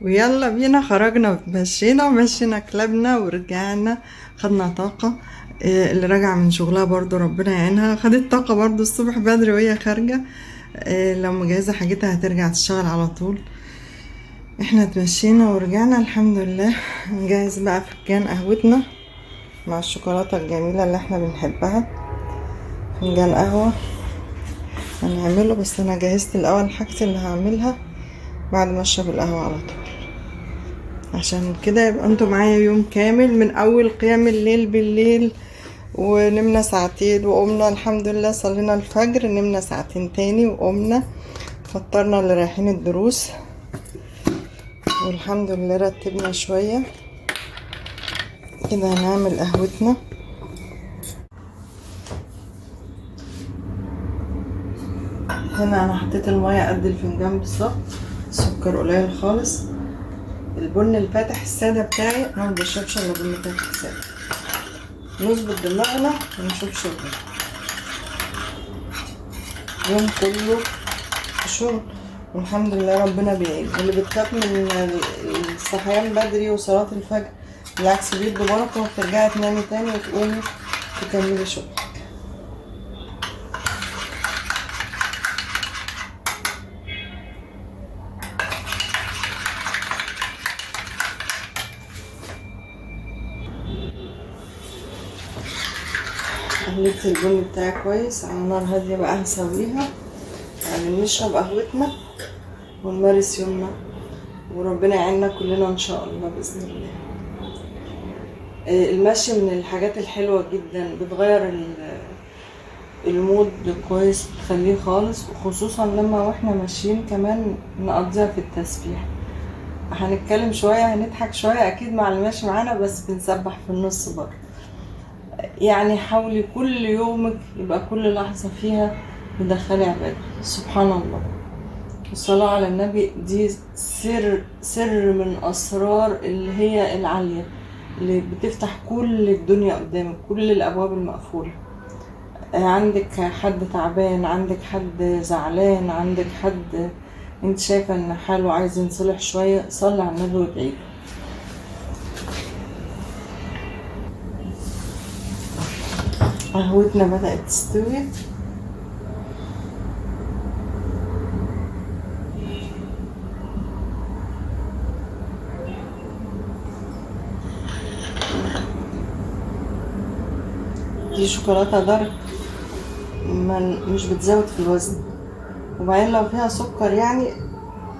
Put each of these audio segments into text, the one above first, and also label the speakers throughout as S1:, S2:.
S1: ويلا بينا خرجنا وتمشينا ومشينا كلابنا ورجعنا خدنا طاقة. اللي راجعة من شغلها برضو ربنا يعينها، خدت طاقة برضو الصبح بدري وهي خارجة. لو مجهزة حاجتها هترجع تشتغل على طول. احنا اتمشينا ورجعنا الحمد لله. نجهز بقى فنجان قهوتنا مع الشوكولاتة الجميلة اللي احنا بنحبها. فنجان قهوة هنعمله، بس انا جهزت الاول حاجتي اللي هعملها بعد ما اشرب القهوة على طول، عشان كده يبقى انتوا معايا يوم كامل من اول قيام الليل بالليل. ونمنا ساعتين وقمنا الحمد لله، صلينا الفجر، نمنا ساعتين تاني وقمنا فطرنا اللي رايحين الدروس، والحمد لله رتبنا شوية كده. هنعمل قهوتنا. هنا انا حطيت المية قد الفنجان بالظبط، سكر قليل خالص. البن الفاتح السادة بتاعي انا مبشربش الا بن فاتح سادة، نظبط دماغنا ونشوف شغل يوم كله شغل، والحمد لله ربنا بيعين. اللي بتخاف من الصحيان بدري وصلاة الفجر بالعكس بيدوا بركة، وبترجعي تنامي تاني وتقومي تكملي شغل. قلبت البن بتاعي كويس على نار هادية، بقى هسويها يعني نشرب قهوتنا ونمارس يومنا، وربنا يعيننا كلنا ان شاء الله باذن الله. المشي من الحاجات الحلوة جدا، بتغير المود كويس، بتخليه خالص، وخصوصا لما واحنا ماشيين كمان نقضيها في التسبيح. هنتكلم شوية هنضحك شوية اكيد مع اللي ماشي معانا، بس بنسبح في النص برضه. يعني حاولي كل يومك يبقى كل لحظة فيها مدخلي عبادة. سبحان الله، الصلاة على النبي دي سر من أسرار اللي هي العالية، اللي بتفتح كل الدنيا قدامك، كل الأبواب المقفولة. عندك حد تعبان، عندك حد زعلان، عندك حد انت شايفة ان حاله عايز ينصلح شوية، صلي على النبي وادعيله. قهوتنا بدأت تستوي. دي شوكولاتة دارك، مش بتزود في الوزن، وبعدين لو فيها سكر يعني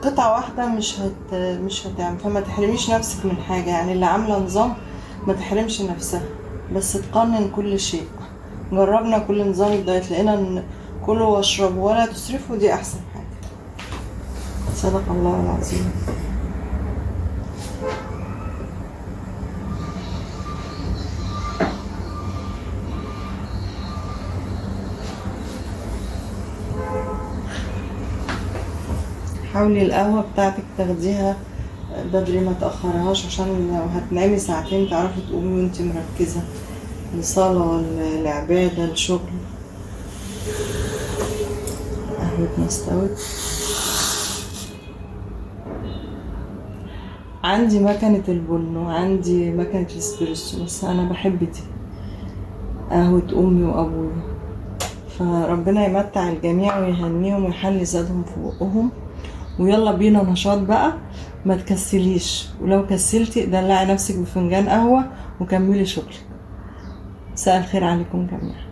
S1: قطعة واحدة مش هتعمل، فما تحرميش نفسك من حاجة. يعني اللي عاملة نظام ما تحرمش نفسها، بس تقنن كل شيء. جربنا كل نظام الدايت لقينا ان كلوا واشربوا ولا تسرفوا، دي احسن حاجة. صدق الله العظيم. حاولي القهوة بتاعتك تاخديها بدري، ما تأخرهاش، عشان لو هتنامي ساعتين تعرفي تقومي وانتي مركزة لصلاة لعبادة لشغل. قهوتنا استوت. عندي مكنة البن وعندي مكنة الاسبريسو، بس انا بحب دي قهوة امي وابويا، فربنا يمتع الجميع ويهنيهم ويحلي زادهم في بقهم. ويلا بينا نشاط بقى، ما تكسليش، ولو كسلتي دلعي نفسك بفنجان قهوة وكملي شغلك. مساء الخير عليكم جميعا.